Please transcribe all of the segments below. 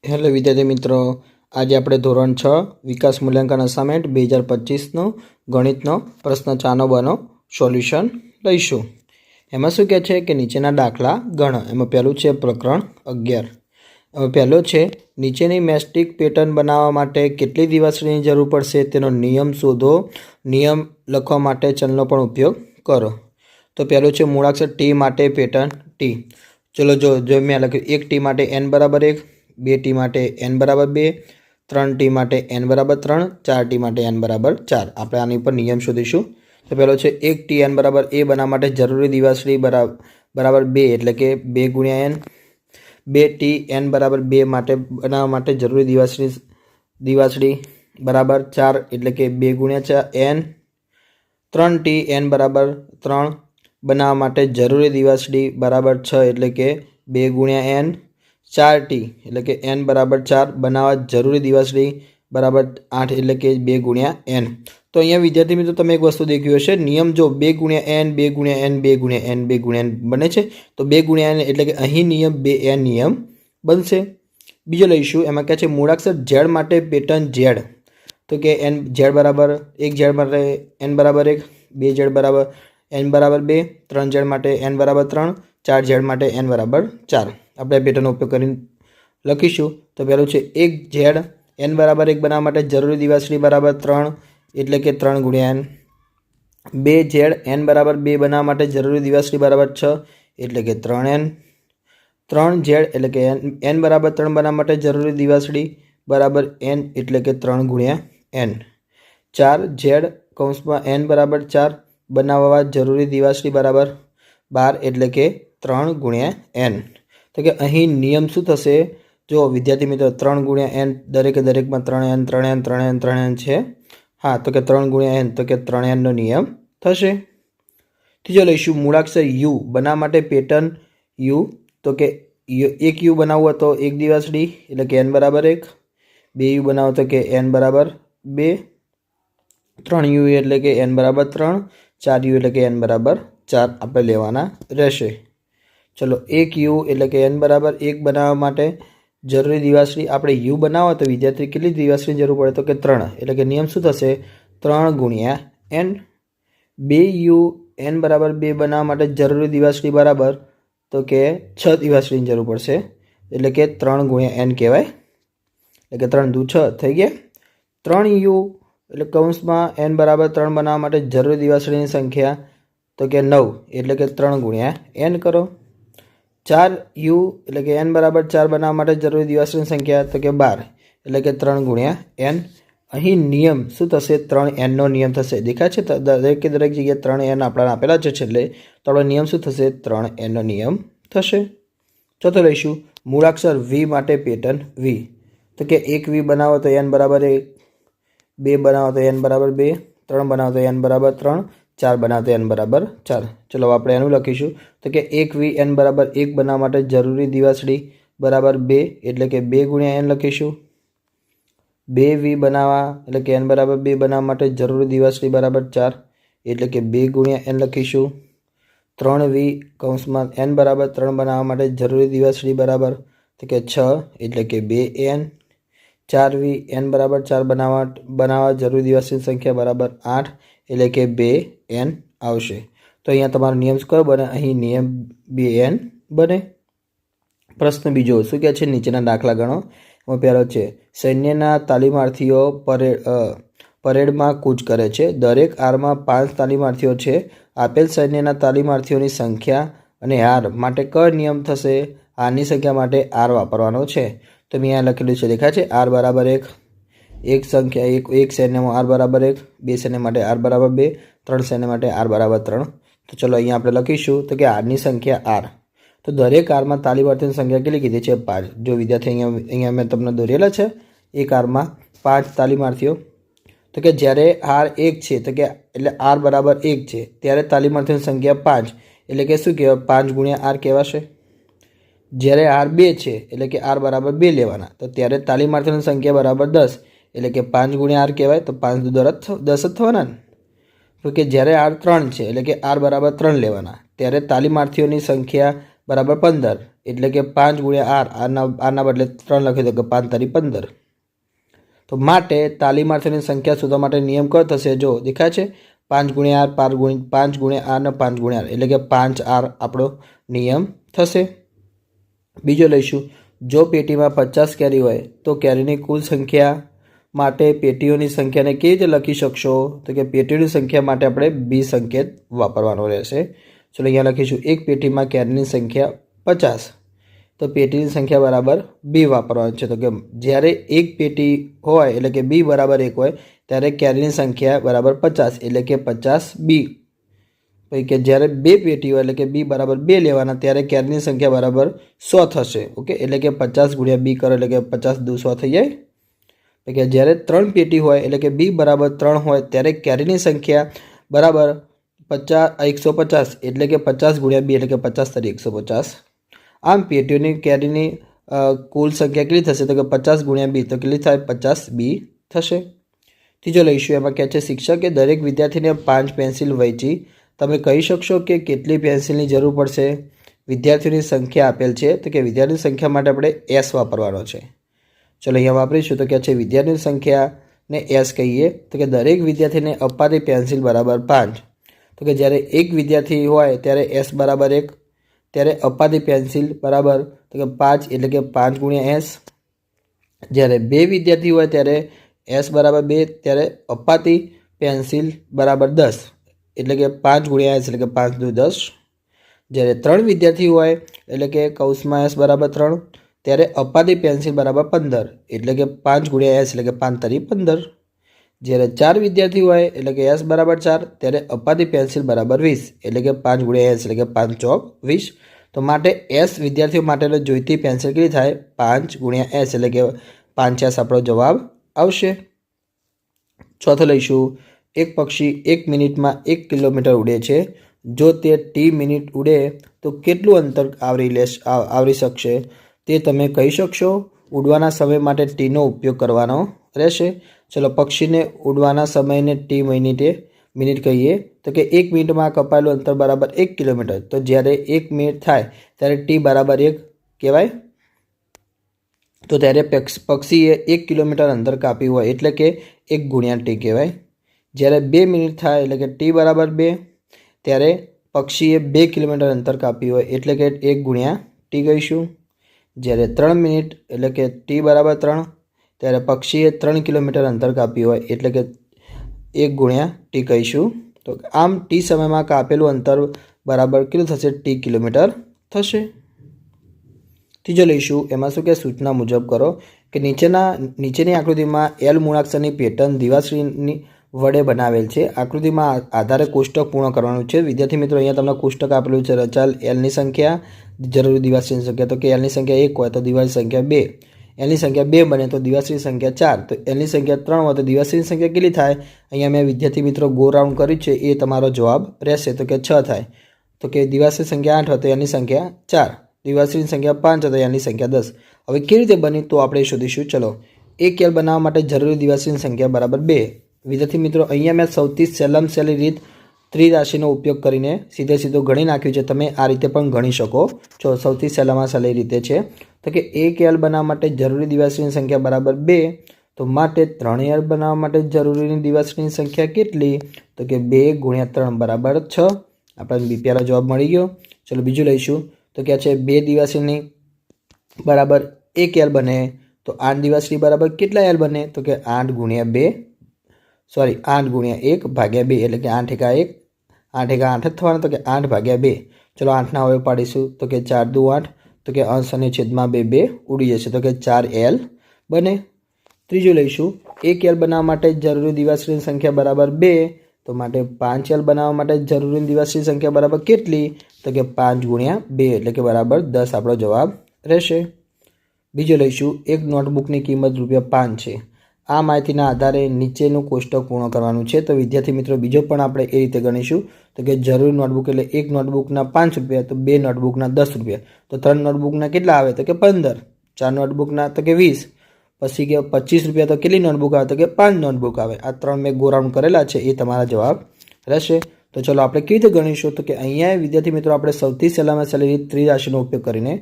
Hello વિદ્યાર્થી મિત્રો, આજે આપણે ધોરણ 6 વિકાસ મૂલ્યાંકન અસાઇનમેન્ટ 2025નો ગણિતનો પ્રશ્ન 4નો બનો સોલ્યુશન લઈશું। એમાં શું કહે છે કે નીચેના દાખલા ગણો। એમાં પહેલું છે પ્રકરણ 11। એમાં પહેલો છે નીચેની મેસ્ટિક પેટર્ન બનાવવા માટે કેટલી દિવાસળીની જરૂર પડશે તેનો નિયમ શોધો। નિયમ લખવા માટે ચલનો પણ ઉપયોગ કરો। તો પહેલું છે મૂળાક્ષર ટી માટે પેટર્ન ટી। ચલો જો મેં લખ્યું 1 ટી માટે n બરાબર 1, 2 ટી માટે n બરાબર 2, 3 ટી માટે n બરાબર 3, 4 ટી માટે n બરાબર 4। આપણે આની પર નિયમ શોધીશું। તો પહેલો છે 1 ટી n બરાબર a બનાવવા માટે જરૂરી દિવાસળી બરાબર 2 એટલે કે 2 ગુણ્યા n। 2 ટી n બરાબર 2 માટે બનાવવા માટે જરૂરી દિવાસળી બરાબર 4 એટલે કે 2 ગુણ્યા n। 3 ટી n બરાબર 3 બનાવવા માટે જરૂરી દિવાસળી બરાબર 6 એટલે કે 2 ગુણ્યા n। 4 ટી એટલે કે n બરાબર 4 બનાવવા જરૂરી દિવાસળી બરાબર 8 એટલે કે 2 ગુણ્યા n। તો અહીંયા વિદ્યાર્થી મિત્રો તમે એક વસ્તુ દેખ્યું હશે, નિયમ જો 2 ગુણ્યા n 2 ગુણ્યા n 2 ગુણ્યા n 2 ગુણ્યા n બને છે, તો 2 ગુણ્યા n એટલે કે અહીં નિયમ 2n નિયમ બનશે। બીજો લઈશું, એમાં કહે છે મૂળાક્ષર z માટે પેટર્ન z। તો કે n z બરાબર 1 z માટે n બરાબર 1, 2 z બરાબર n બરાબર 2, 3 z માટે n બરાબર 3, 4 z માટે n બરાબર 4। આપણે પેટર્નનો ઉપયોગ કરીને લખીશું। તો પહેલું છે 1 z n બરાબર 1 બનાવવા માટે જરૂરી દિવાસળી બરાબર 3 એટલે કે 3 ગુણ્યા n। 2 z n બરાબર 2 બનાવવા માટે જરૂરી દિવાસળી બરાબર 6 એટલે કે 3n। 3 z એટલે કે n બરાબર 3 બનાવવા માટે જરૂરી દિવાસળી બરાબર n એટલે કે 3 ગુણ્યા n। 4 z કૌંસમાં n બરાબર 4 બનાવવા જરૂરી દિવાસળી બરાબર 12 એટલે કે 3 ગુણ્યા n। તો કે અહીં નિયમ શું થશે? જો વિદ્યાર્થી મિત્રો 3 ગુણ્યા n દરેકમાં 3n 3n 3n 3n છે। હા, તો કે 3 ગુણ્યા n તો કે 3n નો નિયમ થશે। ત્રીજો લઈશું મૂળાક્ષર u બનાવવા માટે પેટર્ન u। તો કે એક u બનાવવું તો એક દિવાસળી એટલે કે n બરાબર 1, 2 u બનાવો તો કે n બરાબર 2, 3 u એટલે કે n બરાબર 3, 4 u એટલે કે n બરાબર 4 આપણે લેવાના રહેશે। ચલો 1 u એટલે કે n બરાબર 1 બનાવવા માટે જરૂરી દિવાસળી આપણે u બનાવો તો વિદ્યાર્થી કેટલી દિવાસળીની જરૂર પડે? તો કે 3 એટલે કે નિયમ શું થશે? 3 ગુણ્યા n। 2 u n બરાબર 2 બનાવવા માટે જરૂરી દિવાસળી બરાબર તો કે 6 દિવાસળીની જરૂર પડશે એટલે કે 3 ગુણ્યા n કહેવાય, એટલે કે 3 દુ 6 થઈ ગયા। 3 u એટલે કૌંસમાં n બરાબર 3 બનાવવા માટે જરૂરી દિવાસળીની સંખ્યા તો કે 9 એટલે કે 3 ગુણ્યા n કરો। 4 u એટલે કે n બરાબર 4 બનાવવા માટે જરૂરી દિવાસળીની સંખ્યા તો કે 12 એટલે કે 3 ગુણ્યા n। અહીં નિયમ શું થશે? 3n નો નિયમ થશે। દેખાય છે દરેક જગ્યાએ 3n આપણા આપેલા છે એટલે તો આપણો નિયમ શું થશે? 3n નો નિયમ થશે। ચોથો લઈશું મૂળાક્ષર v માટે પેટર્ન v। તો કે 1 v બનાવો તો n બરાબર 1, 2 બનાવો તો n બરાબર 2, 3 બનાવો તો n બરાબર 3, 4 બનાવો તો n બરાબર 4। ચલો આપણે એનું લખીશું। તો કે 1 v n બરાબર 1 બનાવવા માટે જરૂરી દિવાસળી બરાબર 2 એટલે કે 2 ગુણ્યા n લખીશું। 2 v બનાવવા એટલે કે n બરાબર 2 બનાવવા માટે જરૂરી દિવાસળી બરાબર 4 એટલે કે 2 ગુણ્યા n લખીશું। 3 v કૌંસમાં n બરાબર 3 બનાવવા માટે જરૂરી દિવાસળી બરાબર તો કે 6 એટલે કે 2n। 4 v n બરાબર 4 બનાવવા જરૂરી દિવાસળીની સંખ્યા બરાબર 8 એટલે કે 2n આવશે। તો અહીંયા તમારો નિયમ કયો બને? અહીં નિયમ 2n બને। પ્રશ્ન બીજો શું કહે છે? નીચેના દાખલા ગણો। એમાં પહેલો છે સૈન્યના તાલીમાર્થીઓ પરેડમાં કૂચ કરે છે। દરેક આરમાં 5 તાલીમાર્થીઓ છે। આપેલ સૈન્યના તાલીમાર્થીઓની સંખ્યા અને હાર માટે કયો નિયમ થશે? હારની સંખ્યા માટે r વાપરવાનો છે। તો મેં અહીંયા લખેલું છે, દેખાય છે r બરાબર 1, એક સૈન્યમાં r બરાબર 1, 2 સૈન્ય માટે r બરાબર 2, 3 સૈન્ય માટે r બરાબર 3। તો ચલો અહીંયા આપણે લખીશું તો કે આરની સંખ્યા r। તો દરેક આરમાં તાલીમાર્થીઓની સંખ્યા કેટલી કીધી છે? 5। જો વિદ્યાર્થી અહીંયા મેં તમને દોરેલા છે એક આરમાં 5 તાલીમાર્થીઓ। તો કે જ્યારે r 1 છે તો કે એટલે r બરાબર 1 છે ત્યારે તાલીમાર્થીઓની સંખ્યા 5 એટલે કે શું કહેવાય? 5 ગુણ્યા r કહેવાશે। જ્યારે r 2 છે એટલે કે r બરાબર 2 લેવાના તો ત્યારે તાલીમાર્થીઓની સંખ્યા બરાબર 10 એટલે કે 5 ગુણ્યા r કહેવાય, તો 5 દુ 10 જ થવાના ને। તો કે જ્યારે r 3 છે એટલે કે r બરાબર 3 લેવાના ત્યારે તાલીમાર્થીઓની સંખ્યા બરાબર 15 એટલે કે 5 ગુણ્યા આર આરના બદલે 3 લખી દો કે 5 તારી 15. તો માટે તાલીમાર્થીઓની સંખ્યા શોધવા માટે નિયમ કયો થશે? જો દેખાય છે 5 ગુણ્યા આર 5 ગુણ્યા આર ને 5 ગુણ્યા આર એટલે કે 5 આર આપણો નિયમ થશે. બીજો લઈશું, જો પેટીમાં 50 કેરી હોય તો કેરીની કુલ સંખ્યા માટે પેટીઓની સંખ્યાને કેવી રીતે લખી શકશો? તો કે પેટીઓની સંખ્યા માટે આપણે બી સંકેત વાપરવાનો રહેશે. ચલો અહીંયા લખીશું એક પેટીમાં કેરીની સંખ્યા 50 તો પેટીની સંખ્યા બરાબર બી વાપરવાનું છે. તો કે જ્યારે એક પેટી હોય એટલે કે બી બરાબર 1 હોય ત્યારે કેરીની સંખ્યા બરાબર 50 એટલે કે 50 બી. પછી કે જ્યારે બે પેટી હોય એટલે કે બી બરાબર 2 લેવાના ત્યારે કેરીની સંખ્યા બરાબર 100 થશે. ઓકે, એટલે કે 50 ગુણ્યા બી કરો એટલે કે 50 દુ 100 થઈ જાય. પછી કે જ્યારે 3 પેટી હોય એટલે કે બી બરાબર 3 હોય ત્યારે કેરીની સંખ્યા બરાબર 150 એટલે કે 50 ગુણ્યા બી એટલે કે 50 તરી 150. આમ પેટીઓની કેરીની કુલ સંખ્યા કેટલી થશે? તો કે 50 ગુણ્યા બી તો કેટલી થાય? 50 બી થશે. ત્રીજો લઈશું, એમાં કહે છે શિક્ષકે દરેક વિદ્યાર્થીને 5 પેન્સિલ વહેંચી. તમે કહી શકશો કે કેટલી પેન્સિલની જરૂર પડશે? વિદ્યાર્થીઓની સંખ્યા આપેલ છે તો કે વિદ્યાર્થીની સંખ્યા માટે આપણે એસ વાપરવાનો છે. ચલો અહીંયા વાપરીશું. તો કહે છે વિદ્યાર્થીની સંખ્યાને એસ કહીએ તો કે દરેક વિદ્યાર્થીને અપાતી પેન્સિલ બરાબર 5. તો કે જ્યારે એક વિદ્યાર્થી હોય ત્યારે એસ બરાબર 1 ત્યારે અપાતી પેન્સિલ બરાબર તો કે 5 એટલે કે 5 ગુણ્યા એસ. જ્યારે 2 વિદ્યાર્થી હોય ત્યારે એસ બરાબર 2 ત્યારે અપાતી પેન્સિલ બરાબર 10 એટલે કે 5 ગુણ્યા એસ એટલે કે 5 દુ 10. જ્યારે 3 વિદ્યાર્થી હોય એટલે કે કૌંસમાં એસ બરાબર 3 ત્યારે અપાતી પેન્સિલ બરાબર 15 એટલે કે 5 ગુણ્યા એસ એટલે કે 5 તરી 15. જ્યારે 4 વિદ્યાર્થી હોય એટલે કે એસ બરાબર 4 ત્યારે અપાતી પેન્સિલ બરાબર 20 એટલે કે 5 ગુણ્યા એસ એટલે કે 5 ચોક 20. તો માટે એસ વિદ્યાર્થીઓ માટે જોઈતી પેન્સિલ કેટલી થાય? 5 ગુણ્યા એસ એટલે કે 5 એસ આપણો જવાબ આવશે. ચોથો લઈશું, એક પક્ષી 1 મિનિટમાં 1 કિલોમીટર ઉડે છે. જો તે ટી મિનિટ ઉડે તો કેટલું અંતર આવરી શકશે? તે તમે કહી શકશો? ઉડવાના સમય માટે ટીનો ઉપયોગ કરવાનો રહેશે. ચલો પક્ષીને ઉડવાના સમયને ટી મિનિટ કહીએ તો કે 1 મિનિટમાં કપાયેલું અંતર બરાબર 1 કિલોમીટર. તો જ્યારે 1 મિનિટ થાય ત્યારે ટી બરાબર 1 કહેવાય. તો ત્યારે પક્ષીએ 1 કિલોમીટર અંતર કાપ્યું હોય એટલે કે 1 ગુણ્યા ટી કહેવાય. જ્યારે 2 મિનિટ થાય એટલે કે ટી બરાબર 2 ત્યારે પક્ષીએ 2 કિલોમીટર અંતર કાપ્યું હોય એટલે કે 1 ગુણ્યા ટી કહીશું. જ્યારે 3 મિનિટ એટલે કે ટી બરાબર 3 ત્યારે પક્ષીએ 3 કિલોમીટર અંતર કાપ્યું હોય એટલે કે 1 ગુણ્યા ટી કહીશું. તો આમ ટી સમયમાં કાપેલું અંતર બરાબર કેટલું થશે? ટી કિલોમીટર થશે. ત્રીજો લઈશું, એમાં શું કે સૂચના મુજબ કરો કે નીચેની આકૃતિમાં એલ મૂળાક્ષરની પેટર્ન દિવાશ્રીની વડે બનાવેલ છે. આકૃતિમાં આધારે કોષ્ટક પૂર્ણ કરવાનું છે. વિદ્યાર્થી મિત્રો અહીંયા તમને કોષ્ટક આપેલું છે. રચાલ એલની સંખ્યા, જરૂરી દિવાશ્રીની સંખ્યા. તો કે એલની સંખ્યા 1 હોય તો દિવાશ્રી સંખ્યા 2, એલની સંખ્યા 2 બને તો દિવાશ્રી સંખ્યા 4, તો એલની સંખ્યા 3 હોય તો દિવાશ્રીની સંખ્યા કેટલી થાય? અહીંયા મેં વિદ્યાર્થી મિત્રો ગો રાઉન્ડ કર્યું છે એ તમારો જવાબ રહેશે. તો કે 6 થાય. તો કે દિવાશ્રી સંખ્યા 8 હોય તો એલની સંખ્યા 4, દિવાશ્રીની સંખ્યા 5 હોય તો એલની સંખ્યા 10. હવે કેવી રીતે બની તો આપણે શોધીશું. ચલો, એક એલ બનાવવા માટે જરૂરી દિવાશ્રીની સંખ્યા બરાબર 2. વિદ્યાર્થી મિત્રો અહીંયા મેં સૌથી સહેલી રીત ત્રિરાશિનો ઉપયોગ કરીને સીધો ગણી નાખ્યું છે. તમે આ રીતે પણ ગણી શકો છો. સૌથી સહેલામાં સહેલી રીતે છે તો કે એક એલ બનાવવા માટે જરૂરી દિવાશ્રીની સંખ્યા બરાબર 2. તો માટે 3 એલ બનાવવા માટે જરૂરી દિવાશ્રીની સંખ્યા કેટલી? તો કે 2 ગુણ્યા 3 બરાબર 6. આપણને પહેલો જવાબ મળી ગયો. ચલો બીજું લઈશું. તો કે છે 2 દિવાશ્રીની બરાબર 1 એલ બને તો 8 દિવાશ્રી બરાબર કેટલા એલ બને? તો કે 8 ગુણ્યા 1 ભાગ્યા 2 એટલે કે 8 એકા 1, 8 એકા 8 જ થવાનું. તો કે 8 ભાગ્યા 2. ચલો 8ના હવે પાડીશું તો કે 4 દુ 8 તો કે અંશ અને છેદમાં 2 ઉડી જશે તો કે 4 એલ બને. ત્રીજું લઈશું, 1 એલ બનાવવા માટે જરૂરી દિવાશ્રીની સંખ્યા બરાબર 2. તો માટે 5 એલ બનાવવા માટે જરૂરી દિવાશ્રીની સંખ્યા બરાબર કેટલી? તો કે 5 ગુણ્યા 2 એટલે કે બરાબર 10 આપણો જવાબ રહેશે. બીજો લઈશું, એક નોટબુકની કિંમત ₹5 છે. આ માહિતીના આધારે નીચેનું કોષ્ટક પૂર્ણ કરવાનું છે. તો વિદ્યાર્થી મિત્રો બીજો પણ આપણે એ રીતે ગણીશું. તો કે જરૂરી નોટબુક એટલે એક નોટબુકના ₹5 તો 2 નોટબુકના ₹10. તો 3 નોટબુકના કેટલા આવે? તો કે 15. 4 નોટબુકના તો કે 20. પછી કે ₹25 તો કેટલી નોટબુક આવે? તો કે 5 નોટબુક આવે. આ 3 મેં ગો રાઉન્ડ કરેલા છે એ તમારા જવાબ રહેશે. તો ચલો આપણે કેવી રીતે ગણીશું? તો કે અહીંયા વિદ્યાર્થી મિત્રો આપણે સૌથી સહેલામાં સહેલી રીત ત્રિરાશીનો ઉપયોગ કરીને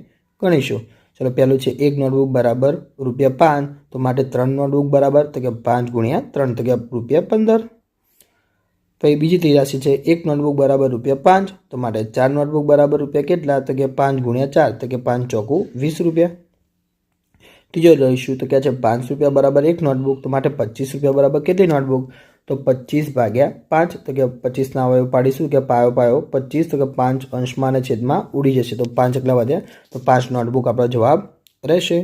ગણીશું. ચલો પહેલું છે 1 નોટબુક બરાબર ₹5, તો માટે 3 નોટબુક બરાબર તો કે 5 × 3 તો કે ₹15. તો એ બીજી ત્રિરાશી છે 1 નોટબુક બરાબર ₹5, તો માટે 4 નોટબુક બરાબર રૂપિયા કેટલા? તો કે 5 × 4 તો કે 5 ચોકું ₹20. ત્રીજો લઈશું તો કે છે ₹5 બરાબર 1 નોટબુક, તો માટે ₹25 બરાબર કેટલી નોટબુક? તો 25/5 તો કે 25ના અવયવ પાડીશું કે પાયો 25 તો કે 5 અંશમાં અને છેદમાં ઉડી જશે, તો 5 એકલા વધ્યા તો 5 નોટબુક આપણો જવાબ રહેશે.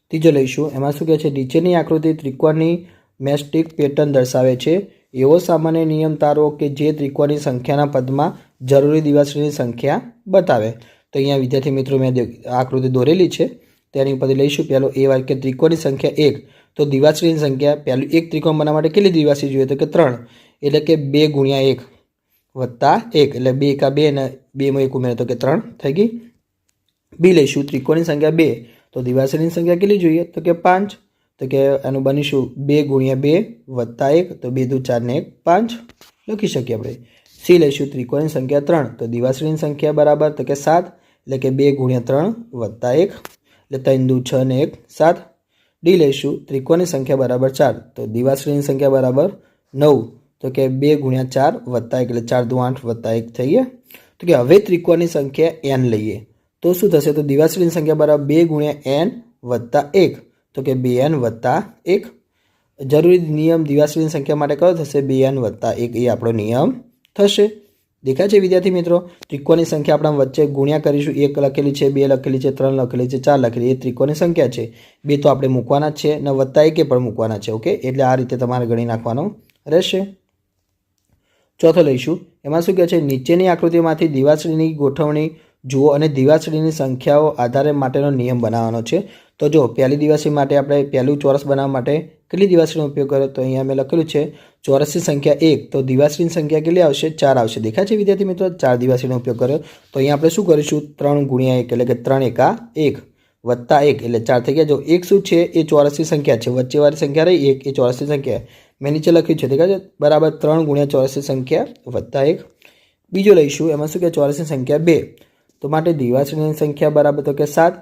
ત્રીજો લઈશું, એમાં શું કહે છે? નીચેની આકૃતિ ત્રિકોણની મેસ્ટિક પેટર્ન દર્શાવે છે. એવો સામાન્ય નિયમ તારો કે જે ત્રિકોણની સંખ્યાના પદમાં જરૂરી દિવાસળીની સંખ્યા બતાવે. તો અહીંયા વિદ્યાર્થી મિત્રો મેં આકૃતિ દોરેલી છે, તેની ઉપરથી લઈશું. પહેલો એ વાક્ય ત્રિકોણની સંખ્યા 1, તો દિવાસળીની સંખ્યા પહેલું એક ત્રિકોણ બનાવવા માટે કેટલી દિવાસળી જોઈએ? તો કે 3, એટલે કે 2 × 1 વત્તા 1, એટલે 2 × 2 અને 2માં 1 ઉમેરે તો કે 3 થઈ ગઈ. બી લઈશું, ત્રિકોણની સંખ્યા 2, તો દિવાસળીની સંખ્યા કેટલી જોઈએ? તો કે 5, તો કે એનું બનીશું 2 × 2 વત્તા 1, તો 2 × 4 ને 1 5 લખી શકીએ આપણે. સી લઈશું, ત્રિકોણની સંખ્યા 3, તો દિવાસળીની સંખ્યા બરાબર તો કે 7, એટલે કે 2 × 3 વત્તા 1, એટલે 3 × 6 ને 1 7. ડી લઈશું, ત્રિકોણની સંખ્યા બરાબર 4, તો દિવાસળીની સંખ્યા બરાબર 9, તો કે 2 × 4 વત્તા 1, એટલે 4 × 8 વત્તા 1 થઈ ગયા. તો કે હવે ત્રિકોણની સંખ્યા n લઈએ તો શું થશે? તો દિવાસળીની સંખ્યા બરાબર 2 × n વત્તા 1, તો કે 2n વત્તા 1. જરૂરી નિયમ દિવાસળીની સંખ્યા માટે કયો થશે? 2n વત્તા 1 એ આપણો નિયમ થશે. દેખાય છે વિદ્યાર્થી મિત્રો? ત્રિકોણની સંખ્યા આપણા વચ્ચે ગુણ્યા કરીશું. 1 લખેલી છે, 2 લખેલી છે, 3 લખેલી છે, 4 લખેલી, એ ત્રિકોણની સંખ્યા છે. 2 તો આપણે મૂકવાના જ છે અને વત્તા 1 પણ મૂકવાના છે. ઓકે, એટલે આ રીતે તમારે ગણી નાખવાનું રહેશે. ચોથો લઈશું, એમાં શું કહે છે? નીચેની આકૃતિમાંથી દિવાસળીની ગોઠવણી જુઓ અને દિવાસળીની સંખ્યાઓ આધારે માટેનો નિયમ બનાવવાનો છે. તો જો પહેલી દિવાસળી માટે આપણે પહેલું ચોરસ બનાવવા માટે કેટલી દિવાસળીનો ઉપયોગ કર્યો? તો અહીંયા મેં લખેલું છે ચોરસની સંખ્યા 1, તો દિવાસળીની સંખ્યા કેટલી આવશે? 4 આવશે. દેખાય છે વિદ્યાર્થી મિત્રો? 4 દિવાસળીનો ઉપયોગ કર્યો. તો અહીંયા આપણે શું કરીશું? 3 × 1, એટલે કે 3 × 1 વત્તા 1, એટલે 4 થઈ ગયા. જો 1 શું છે? એ ચોરસની સંખ્યા છે, વચ્ચેવાળી સંખ્યા રહી 1 એ ચોરસની સંખ્યા મેં નીચે લખ્યું છે. દેખાય છે? બરાબર 3 × ચોરસની સંખ્યા વત્તા 1. બીજો લઈશું, એમાં શું કે ચોરસની સંખ્યા 2, તો માટે દિવાસળીની સંખ્યા બરાબર તો કે 7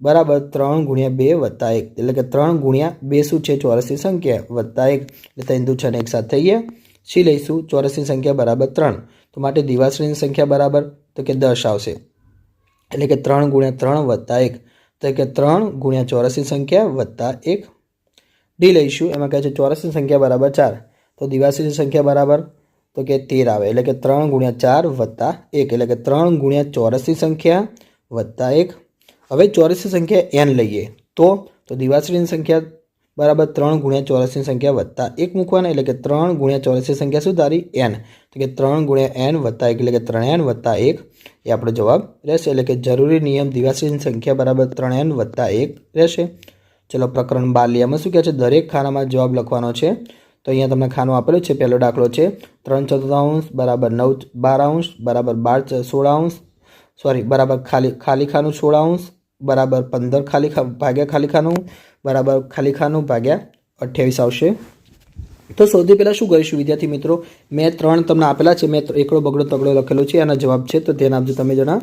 બરાબર 3 × 2 વત્તા 1, એટલે કે 3 × 2 શું છે? ચોરસની સંખ્યા વત્તા 1, એટલે 3 × 6 ને 1 7 થઈ ગયા. સી લઈશું, ચોરસની સંખ્યા બરાબર 3, તો માટે દિવાસળીની સંખ્યા બરાબર તો કે 10 આવશે, એટલે કે 3 × 3 વત્તા 1, તો કે 3 × ચોરસની સંખ્યા વત્તા 1. ડી લઈશું, એમાં કહે છે ચોરસની સંખ્યા બરાબર 4, તો દિવાસળીની સંખ્યા બરાબર તો કે 13 આવે, એટલે કે 3 × 4 વત્તા 1, એટલે કે 3 × ચોરસની સંખ્યા વત્તા 1. હવે ચોરસની સંખ્યા n લઈએ તો દિવાસળીની સંખ્યા બરાબર 3 × ચોરસની સંખ્યા વત્તા 1 મૂકવાના, એટલે કે 3 × ચોરસની સંખ્યા શું ધારી? n, તો કે 3 × n વત્તા 1, એટલે કે 3n વત્તા 1 એ આપણો જવાબ રહેશે. એટલે કે જરૂરી નિયમ દિવાસળીની સંખ્યા બરાબર 3n વત્તા 1 રહેશે. ચલો પ્રકરણ 12 લીએ. આમાં શું કહે છે? દરેક ખાનામાં જવાબ લખવાનો છે. તો અહીંયા તમને ખાનું આપેલું છે. પહેલો દાખલો છે 3/4 બરાબર 9/12 બરાબર 12/16 સોરી બરાબર ખાલી ખાનું 16 બરાબર 15 ભાગ્યા ખાલી ખાનું બરાબર ખાલી ખાનું ભાગ્યા 28 આવશે. તો સૌથી પહેલાં શું કરીશું વિદ્યાર્થી મિત્રો? મેં 3 તમને આપેલા છે, મેં એકડો બગડો તગડો લખેલો છે, એના જવાબ છે, તો ધ્યાન આપજો તમે જણા.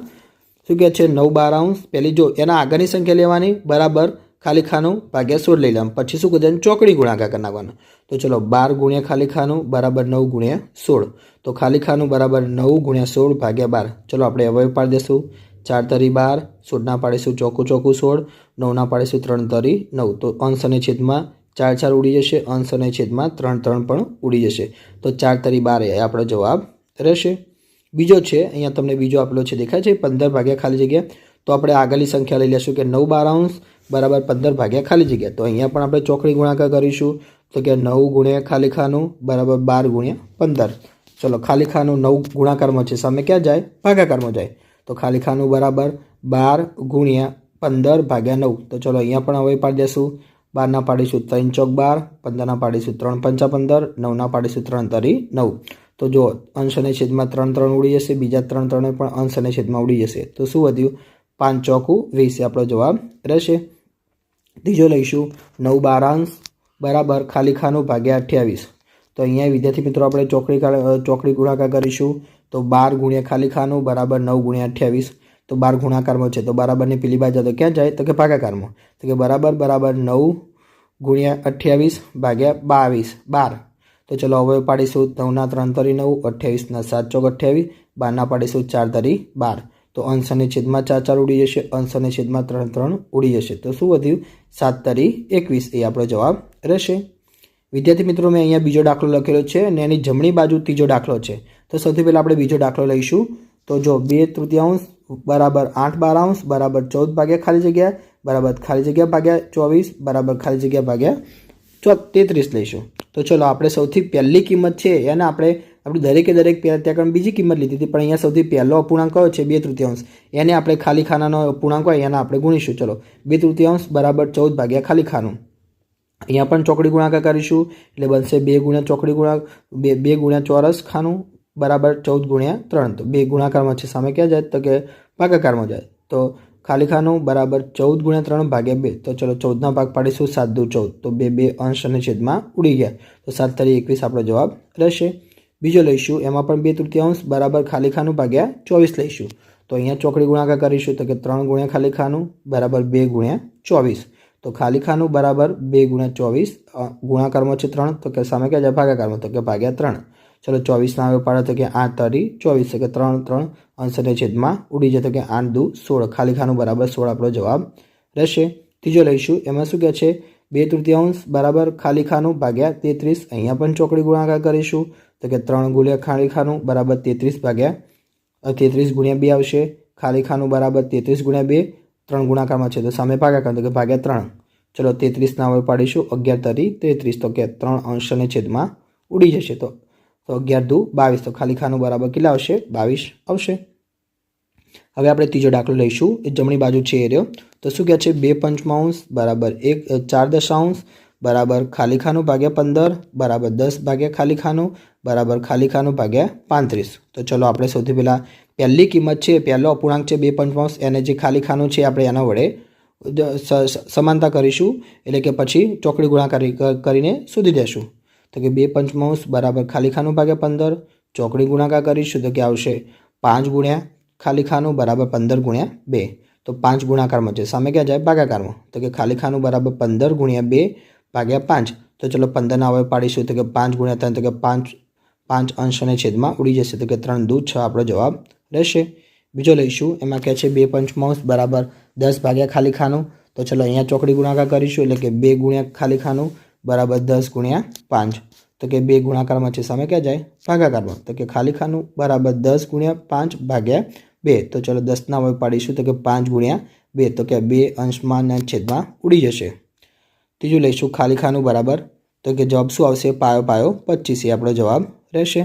શું કહે છે? 9/12 પહેલી જો એના આગળની સંખ્યા લેવાની બરાબર ખાલી ખાનું ભાગ્યા 16 લઈ લેવાનું, પછી શું કરવાનું? ચોકડી ગુણાકાર કરી નાખવાનો. તો ચલો 12 × ખાલી ખાનું બરાબર 9 × 16, તો ખાલી ખાનું બરાબર 9 × 16 ભાગ્યા 12. ચલો આપણે અવયવ પાડી દઈશું. 4 તરી 12, 16 ના પાડીશું ચોકું 16, 9 ના પાડીશું 3 તરી 9, તો અંશ અને છેદમાં 4 4 ઉડી જશે, અંશ અને છેદમાં 3 3 પણ ઉડી જશે. તો 4 તરી 12 એ આપણો જવાબ રહેશે. બીજો છે અહીંયા તમને બીજો આપેલો છે, દેખાય છે? 15 ભાગ્યા ખાલી જગ્યા. તો આપણે આગળની સંખ્યા લઈ લેશું કે 9/12 બરાબર 15 ભાગ્યા ખાલી જગ્યા. તો અહીંયા પણ આપણે ચોકડી ગુણાકાર કરીશું, તો કે 9 × ખાલી ખાનું બરાબર 12 × 15. ચલો ખાલી ખાનું 9 ગુણાકારમાં છે, સામે ક્યાં જાય? ભાગાકારમાં જાય. તો ખાલી ખાનું બરાબર 12 × 15 ભાગ્યા 9. તો ચલો અહીંયા પણ હવે પાડી દેશું. 12 ના પાડીશું 3 ચોક 12, 15 ના પાડીશું 3 પંચા 15, 9 ના પાડીશું 3 તરી 9. તો જો અંશ અને છેદમાં 3 3 ઉડી જશે, બીજા 3 3 પણ અંશ અને છેદમાં ઉડી જશે. તો શું વધ્યું? 5 ચોકું 20 આપણો જવાબ રહેશે. ત્રીજો લઈશું 9/12 બરાબર ખાલી ખાનું ભાગ્યા 28. તો અહીંયા વિદ્યાર્થી મિત્રો આપણે ચોકડી ગુણાકાર કરીશું તો 12 ગુણ્યા ખાલી ખાનું બરાબર 9 ગુણ્યા 28 તો 12 ગુણાકારમાં છે તો બરાબરની પેલી બાજુ તો ક્યાં જાય તો કે ભાગાકારમાં તો કે બરાબર 9 ગુણ્યા 28 ભાગ્યા 12 તો ચલો હવે પાડીશું 9 ના 3 તરી 9 28 ના 7 ચોક 28 12 ના પાડીશું 4 તરી 12 તો અંશ અને છેદમાં 4 4 ઉડી જશે અંશ અને છેદમાં 3 3 ઉડી જશે તો શું વધ્યું 7 તરી 21 એ આપણો જવાબ રહેશે। વિદ્યાર્થી મિત્રો મેં અહીંયા બીજો દાખલો લખેલો છે અને એની જમણી બાજુ ત્રીજો દાખલો છે તો સૌથી પહેલાં આપણે બીજો દાખલો લઈશું તો જો 2/3 બરાબર 8/12 બરાબર 14 ભાગ્યા ખાલી જગ્યા બરાબર ખાલી જગ્યા ભાગ્યા 24 બરાબર ખાલી જગ્યા ભાગ્યા 33 લઈશું। તો ચલો આપણે સૌથી પહેલી કિંમત છે એને આપણે દરેક ત્યાં બીજી કિંમત લીધી હતી પણ અહીંયા સૌથી પહેલો અપૂર્ણાંક કયો છે 2/3 એને આપણે ખાલી ખાનાનો અપૂર્ણાંક હોય એને આપણે ગુણીશું। ચલો 2/3 બરાબર 14 ભાગ્યા ખાલી ખાનું અહીંયા પણ ચોકડી ગુણાકાર કરીશું એટલે બનશે 2 ગુણ્યા ચોકડી ગુણાકાર 2 ગુણ્યા ચોરસ ખાનું બરાબર 14 ગુણ્યા 3 તો 2 ગુણાકારમાં છે સામે ક્યાં જાય તો કે ભાગાકારમાં જાય તો ખાલી ખાનું બરાબર 14 ગુણ્યા 3 ભાગ્યા 2 તો ચલો 14 ના ભાગ પાડીશું 7 દુ 14 તો 2 અંશ અને છેદમાં ઉડી ગયા તો 7 તરી 21 આપણો જવાબ રહેશે। બીજો લઈશું એમાં પણ 2/3 બરાબર ખાલી ખાનું ભાગ્યા 24 લઈશું તો અહીંયા ચોકડી ગુણાકાર કરીશું તો કે 3 ગુણ્યા ખાલી ખાનું બરાબર 2 ગુણ્યા 24 તો ખાલી ખાનું બરાબર 2 ગુણ્યા 24 ગુણાકારમાં છે 3 તો કે સામે ક્યાં જાય ભાગાકારમાં તો કે ભાગ્યા 3 ચલો 24 ના આવે પાડે તો કે 8 તરી 24 કે 3 અંશ અને છેદમાં ઉડી જાય તો કે 8 દુ 16 ખાલી ખાનું બરાબર 16 આપણો જવાબ રહેશે। ત્રીજો લઈશું એમાં શું કહે છે 2/3 બરાબર ખાલી ખાનું ભાગ્યા 33 અહીંયા પણ ચોકડી ગુણાકાર કરીશું તો કે 3 ગુણ્યા ખાલી ખાનું બરાબર 33 ભાગ્યા 33 ગુણ્યા 2 આવશે ખાલી ખાનું બરાબર 33 ગુણ્યા 2 3 ગુણાકારમાં છે તો સામે ભાગાકાર તો કે ભાગ્યા 3 ચલો 33 ના આવે પાડીશું 11 તરી 33 તો કે 3 અંશ અને છેદમાં ઉડી જશે તો 11 દુ 22 તો ખાલી ખાનું બરાબર કેટલા આવશે 22 આવશે। હવે આપણે ત્રીજો દાખલો લઈશું એ જમણી બાજુ છે એ રહ્યો તો શું કહે છે 2/5 બરાબર 4 બરાબર ખાલી ખાનું ભાગ્યા 15 બરાબર 10 ભાગ્યા ખાલી ખાનું બરાબર ખાલી ખાનું ભાગ્યા 35 તો ચલો આપણે સૌથી પહેલાં પહેલી કિંમત છે પહેલો અપૂર્ણાંક છે 2/5 એને જે ખાલી ખાનું છે આપણે એના વડે સમાનતા કરીશું એટલે કે પછી ચોકડી ગુણાકાર કરીને શોધી દેશું તો કે 2/5 બરાબર ખાલી ખાનું ભાગ્યા 15 ચોકડી ગુણાકાર કરીશું તો કે આવશે 5 ગુણ્યા ખાલી ખાનું બરાબર 15 ગુણ્યા 2 તો 5 ગુણાકારમાં છે સામે ક્યાં જાય ભાગાકારમાં તો કે ખાલી ખાનું બરાબર 15 ગુણ્યા 2 ભાગ્યા 5 તો ચલો 15 ના હવે પાડીશું તો કે 5 ગુણ્યા 3 તો કે 5 અંશ અને છેદમાં ઉડી જશે તો કે 3 દુ 6 આપણો જવાબ રહેશે। બીજો લઈશું એમાં કહે છે 2/5 બરાબર 10 ભાગ્યા ખાલી ખાનું તો ચલો અહીંયા ચોકડી ગુણાકાર કરીશું એટલે કે 2 ગુણ્યા ખાલી ખાનું બરાબર 10 ગુણ્યા 5 તો કે 2 ગુણાકારમાં છે સામે ક્યાં જાય ભાગાકારમાં તો કે ખાલી ખાનું બરાબર 10 ગુણ્યા 5 ભાગ્યા 2 તો ચલો 10 ના હવે પાડીશું તો કે 5 ગુણ્યા 2 તો કે 2 અંશમાં અને છેદમાં ઉડી જશે। ત્રીજું લઈશું ખાલી ખાનું બરાબર તો કે જવાબ શું આવશે પાયો 25 એ આપણો જવાબ રહેશે।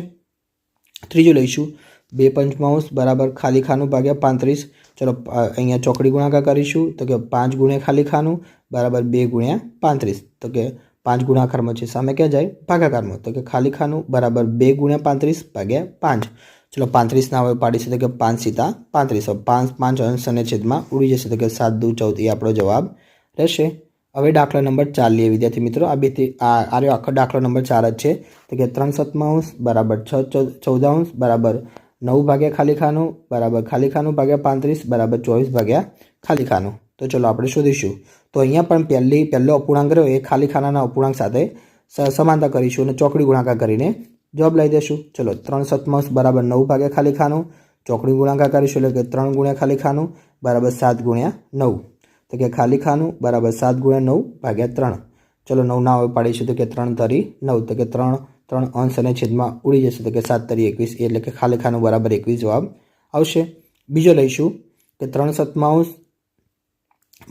ત્રીજું લઈશું 2/5 બરાબર ખાલી ખાનું ભાગ્યા 35 ચલો અહીંયા ચોકડી ગુણાકાર કરીશું તો કે 5 ગુણ્યા ખાલી ખાનું બરાબર 2 ગુણ્યા 35 તો કે 5 ગુણાકારમાં છે સામે ક્યાં જાય ભાગાકારમાં તો કે ખાલી ખાનું બરાબર 2 ગુણ્યા 35 ભાગ્યા 5 ચલો 35 ના હવે પાડીશું તો કે 5 સીધા 35 5 અંશ અને છેદમાં ઉડી જશે તો કે 7 દુ 14 એ આપણો જવાબ રહેશે। હવે દાખલા નંબર 4 લઈએ વિદ્યાર્થી મિત્રો આ આખો દાખલો નંબર 4 જ છે તો કે 3/7 બરાબર 6/14 બરાબર 9 ભાગ્યા ખાલી ખાનું બરાબર ખાલી ખાનું ભાગ્યા 35 બરાબર 24 ભાગ્યા ખાલી ખાનું તો ચલો આપણે શોધીશું તો અહીંયા પણ પહેલો અપૂર્ણાંક રહ્યો એ ખાલી ખાનાના અપૂર્ણાંક સાથે સમાનતા કરીશું અને ચોકડી ગુણાકાર કરીને જવાબ લઈ દઈશું। ચલો 3/7 બરાબર 9 ભાગ્યા ખાલી ખાનું ચોકડી ગુણાકાર કરીશું એટલે કે 3 ગુણ્યા ખાલી ખાનું બરાબર 7 ગુણ્યા 9 તો કે ખાલી ખાનું બરાબર 7 ગુણ્યા 9 ભાગ્યા 3 ચલો 9 ના હવે પાડીશું તો કે 3 તરી 9 તો કે 3 અંશ અને છેદમાં ઉડી જશે તો કે 7 તરી 21 એટલે કે ખાલી ખાનું બરાબર 21 જવાબ આવશે। બીજો લઈશું કે 3/7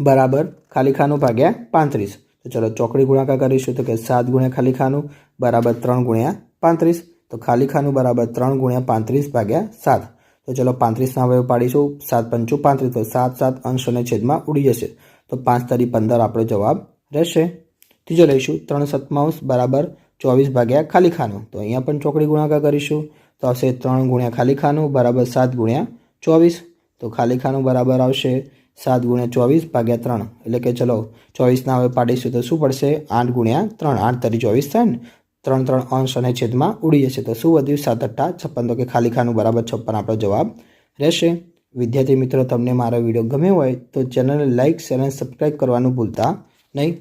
બરાબર ખાલી ખાનું ભાગ્યા 35 તો ચલો ચોકડી ગુણાકાર કરીશું તો કે 7 ગુણ્યા ખાલી ખાનું બરાબર 3 ગુણ્યા 35 તો ખાલી ખાનું બરાબર 3 ગુણ્યા 35 ભાગ્યા 7 તો ચલો 35 ના હવે પાડીશું 7 × 5 = 35 તો 7 અંશ અને છેદમાં ઉડી જશે તો 5 તરી 15 આપણો જવાબ રહેશે। ત્રીજો લઈશું 3/7 બરાબર 24 ભાગ્યા ખાલી ખાનું તો અહીંયા પણ ચોકડી ગુણાકાર કરીશું તો આવશે 3 ગુણ્યા ખાલી ખાનું બરાબર 7 ગુણ્યા 24 તો ખાલી ખાનું બરાબર આવશે 7 ગુણ્યા 24 ભાગ્યા 3 એટલે કે ચલો 24 ના હવે પાડીશું તો શું પડશે 8 ગુણ્યા 3 8 તરી 24 થાય ને 3 અંશ અને છેદમાં ઉડી જશે. તો શું વધ્યું? 7 × 8 56. તો કે ખાલી ખાનું બરાબર 56 આપણો જવાબ રહેશે. વિદ્યાર્થી મિત્રો, તમને મારો વિડીયો ગમ્યો હોય તો ચેનલને લાઇક, શેર અને સબસ્ક્રાઈબ કરવાનું ભૂલતા નહીં.